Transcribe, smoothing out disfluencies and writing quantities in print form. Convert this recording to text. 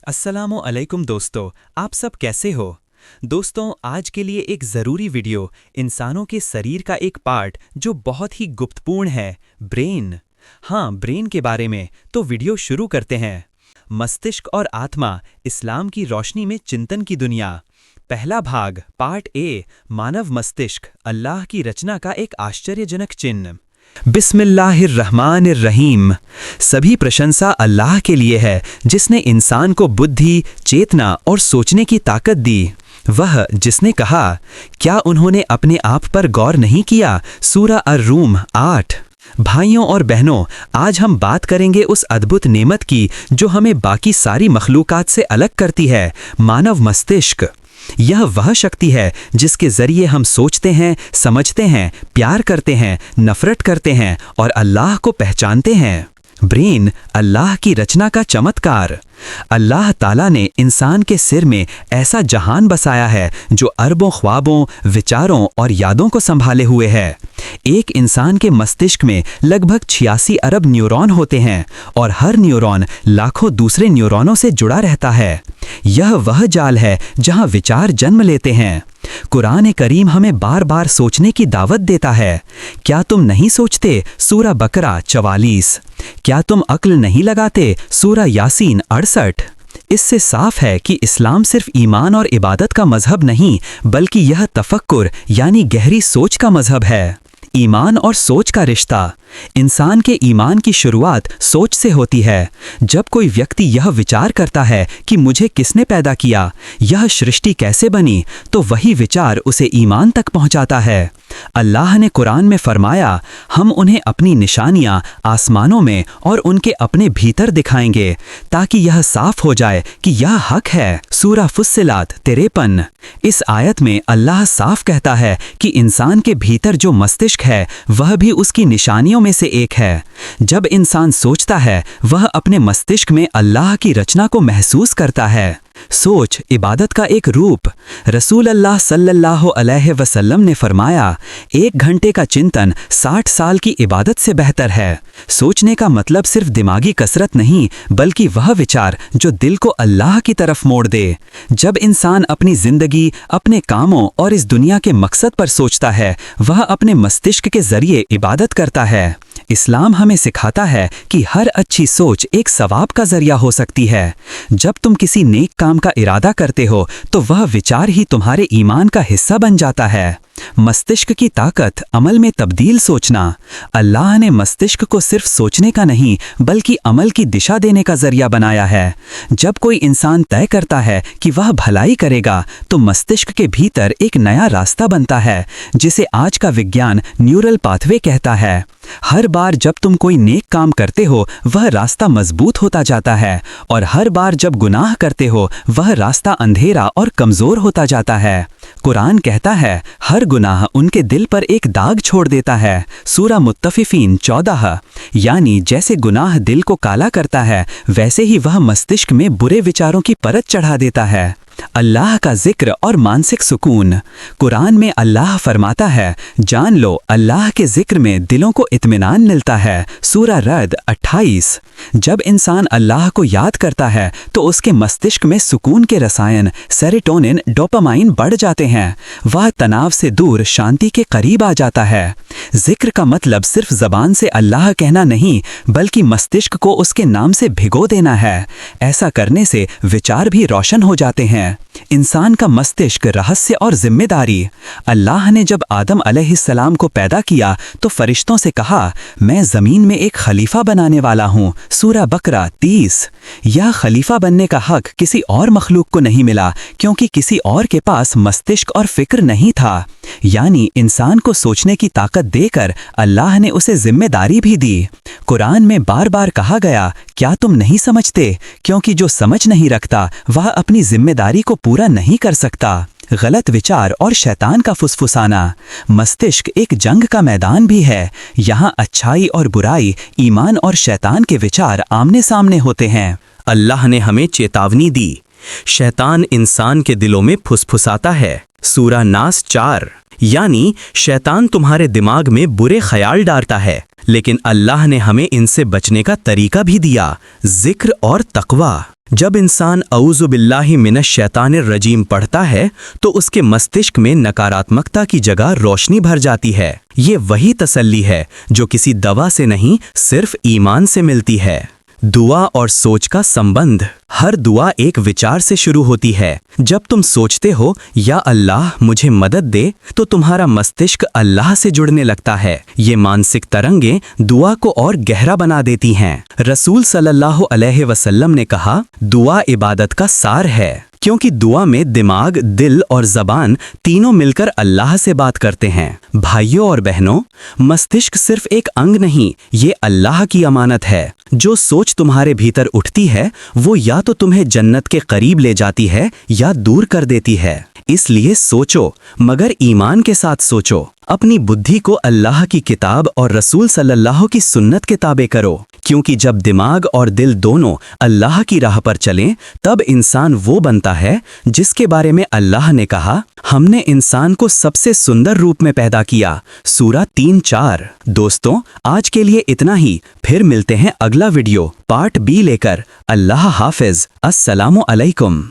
अस्सलामु अलैकुम दोस्तों, आप सब कैसे हो। दोस्तों, आज के लिए एक ज़रूरी वीडियो इंसानों के शरीर का एक पार्ट जो बहुत ही गुप्तपूर्ण है, ब्रेन। हाँ, ब्रेन के बारे में तो वीडियो शुरू करते हैं। मस्तिष्क और आत्मा, इस्लाम की रोशनी में चिंतन की दुनिया। पहला भाग, पार्ट ए, मानव मस्तिष्क, अल्लाह की रचना का एक आश्चर्यजनक चिन्ह। बिस्मिल्लाहिर्रहमानिर्रहीम। सभी प्रशंसा अल्लाह के लिए है जिसने इंसान को बुद्धि, चेतना और सोचने की ताकत दी। वह जिसने कहा, क्या उन्होंने अपने आप पर गौर नहीं किया। सूरा अर-रूम 8। भाइयों और बहनों, आज हम बात करेंगे उस अद्भुत नेमत की जो हमें बाकी सारी मखलूकात से अलग करती है, मानव मस्तिष्क। यह वह शक्ति है जिसके जरिए हम सोचते हैं, समझते हैं, प्यार करते हैं, नफरत करते हैं और अल्लाह को पहचानते हैं। ब्रेन, अल्लाह की रचना का चमत्कार। अल्लाह ताला ने इंसान के सिर में ऐसा जहान बसाया है जो अरबों ख्वाबों, विचारों और यादों को संभाले हुए है। एक इंसान के मस्तिष्क में लगभग 86 अरब न्यूरॉन होते हैं और हर न्यूरॉन लाखों दूसरे न्यूरॉनों से जुड़ा रहता है। यह वह जाल है जहां विचार जन्म लेते हैं। कुरान करीम हमें बार बार सोचने की दावत देता है। क्या तुम नहीं सोचते? सूरा बकरा 44। क्या तुम अक्ल नहीं लगाते? सूरा यासीन 68। इससे साफ है कि इस्लाम सिर्फ ईमान और इबादत का मजहब नहीं, बल्कि यह तफक्कुर यानी गहरी सोच का मजहब है। ईमान और सोच का रिश्ता। इंसान के ईमान की शुरुआत सोच से होती है। जब कोई व्यक्ति यह विचार करता है कि मुझे किसने पैदा किया, यह सृष्टि कैसे बनी, तो वही विचार उसे ईमान तक पहुंचाता है। अल्लाह ने कुरान में फरमाया, हम उन्हें अपनी निशानियां आसमानों में और उनके अपने भीतर दिखाएंगे ताकि यह साफ हो जाए कि यह हक है। सूरा फुस्सिलात 53। इस आयत में अल्लाह साफ कहता है कि इंसान के भीतर जो मस्तिष्क है वह भी उसकी निशानियों में से एक है। जब इंसान सोचता है, वह अपने मस्तिष्क में अल्लाह की रचना को महसूस करता है। सोच इबादत का एक रूप। रसूल अल्लाह सल्लल्लाहु अलैहि वसल्लम ने फरमाया, 1 घंटे का चिंतन 60 साल की इबादत से बेहतर है। सोचने का मतलब सिर्फ दिमागी कसरत नहीं, बल्कि वह विचार जो दिल को अल्लाह की तरफ मोड़ दे। जब इंसान अपनी जिंदगी, अपने कामों और इस दुनिया के मकसद पर सोचता है, वह अपने मस्तिष्क के जरिए इबादत करता है। इस्लाम हमें सिखाता है कि हर अच्छी सोच एक सवाब का जरिया हो सकती है। जब तुम किसी नेक काम का इरादा करते हो तो वह विचार ही तुम्हारे ईमान का हिस्सा बन जाता है। मस्तिष्क की ताकत, अमल में तब्दील सोचना। अल्लाह ने मस्तिष्क को सिर्फ सोचने का नहीं, बल्कि अमल की दिशा देने का जरिया बनाया है। जब कोई इंसान तय करता है कि वह भलाई करेगा, तो मस्तिष्क के भीतर एक नया रास्ता बनता है, जिसे आज का विज्ञान न्यूरल पाथवे कहता है। हर बार जब तुम कोई नेक काम करते हो, वह रास्ता मजबूत होता जाता है, और हर बार जब गुनाह करते हो, वह रास्ता अंधेरा और कमजोर होता जाता है। कुरान कहता है, हर गुनाह उनके दिल पर एक दाग छोड़ देता है। सूरा मुत्तफिफीन 14। यानी जैसे गुनाह दिल को काला करता है, वैसे ही वह मस्तिष्क में बुरे विचारों की परत चढ़ा देता है। अल्लाह का जिक्र और मानसिक सुकून। कुरान में अल्लाह फरमाता है, जान लो अल्लाह के जिक्र में दिलों को इत्मीनान मिलता है। सूरा रद 28। जब इंसान अल्लाह को याद करता है तो उसके मस्तिष्क में सुकून के रसायन सेरोटोनिन, डोपामाइन बढ़ जाते हैं। वह तनाव से दूर शांति के करीब आ जाता है। जिक्र का मतलब सिर्फ जबान से अल्लाह कहना नहीं, बल्कि मस्तिष्क को उसके नाम से भिगो देना है। ऐसा करने से विचार भी रोशन हो जाते हैं। इंसान का मस्तिष्क, रहस्य और जिम्मेदारी। अल्लाह ने जब आदम अलैहिस्सलाम को पैदा किया तो फरिश्तों से कहा, मैं जमीन में एक खलीफा बनाने वाला हूँ। सूरा बकरा 30। यह खलीफा बनने का हक किसी और मखलूक को नहीं मिला, क्योंकि किसी और के पास मस्तिष्क और फिक्र नहीं था। यानी इंसान को सोचने की ताकत देकर अल्लाह ने उसे जिम्मेदारी भी दी। कुरान में बार बार कहा गया, क्या तुम नहीं समझते? क्योंकि जो समझ नहीं रखता वह अपनी जिम्मेदारी को पूरा नहीं कर सकता। गलत विचार और शैतान का फुसफुसाना। मस्तिष्क एक जंग का मैदान भी है। यहाँ अच्छाई और बुराई, ईमान और शैतान के विचार आमने सामने होते हैं। अल्लाह ने हमें चेतावनी दी, शैतान इंसान के दिलों में फुसफुसाता है। सूरा नास 4। यानी शैतान तुम्हारे दिमाग में बुरे ख्याल डालता है, लेकिन अल्लाह ने हमें इनसे बचने का तरीका भी दिया, जिक्र और तकवा। जब इंसान औज़ु बिल्लाहि मिनश शैतानिर रजीम पढ़ता है तो उसके मस्तिष्क में नकारात्मकता की जगह रोशनी भर जाती है। ये वही तसल्ली है जो किसी दवा से नहीं, सिर्फ ईमान से मिलती है। दुआ और सोच का संबंध। हर दुआ एक विचार से शुरू होती है। जब तुम सोचते हो या अल्लाह मुझे मदद दे, तो तुम्हारा मस्तिष्क अल्लाह से जुड़ने लगता है। ये मानसिक तरंगें दुआ को और गहरा बना देती हैं। रसूल सल्लल्लाहु अलैहि वसल्लम ने कहा, दुआ इबादत का सार है, क्योंकि दुआ में दिमाग, दिल और ज़बान तीनों मिलकर अल्लाह से बात करते हैं। भाइयों और बहनों, मस्तिष्क सिर्फ एक अंग नहीं, ये अल्लाह की अमानत है। जो सोच तुम्हारे भीतर उठती है वो या तो तुम्हें जन्नत के करीब ले जाती है या दूर कर देती है। इसलिए सोचो, मगर ईमान के साथ सोचो। अपनी बुद्धि को अल्लाह की किताब और रसूल सल्लल्लाहु की सुन्नत के ताबे करो, क्योंकि जब दिमाग और दिल दोनों अल्लाह की राह पर चलें, तब इंसान वो बनता है जिसके बारे में अल्लाह ने कहा, हमने इंसान को सबसे सुंदर रूप में पैदा किया। सूरा 3:4। दोस्तों, आज के लिए इतना ही। फिर मिलते हैं अगला वीडियो पार्ट बी लेकर। अल्लाह हाफिज। अस्सलामु अलैकुम।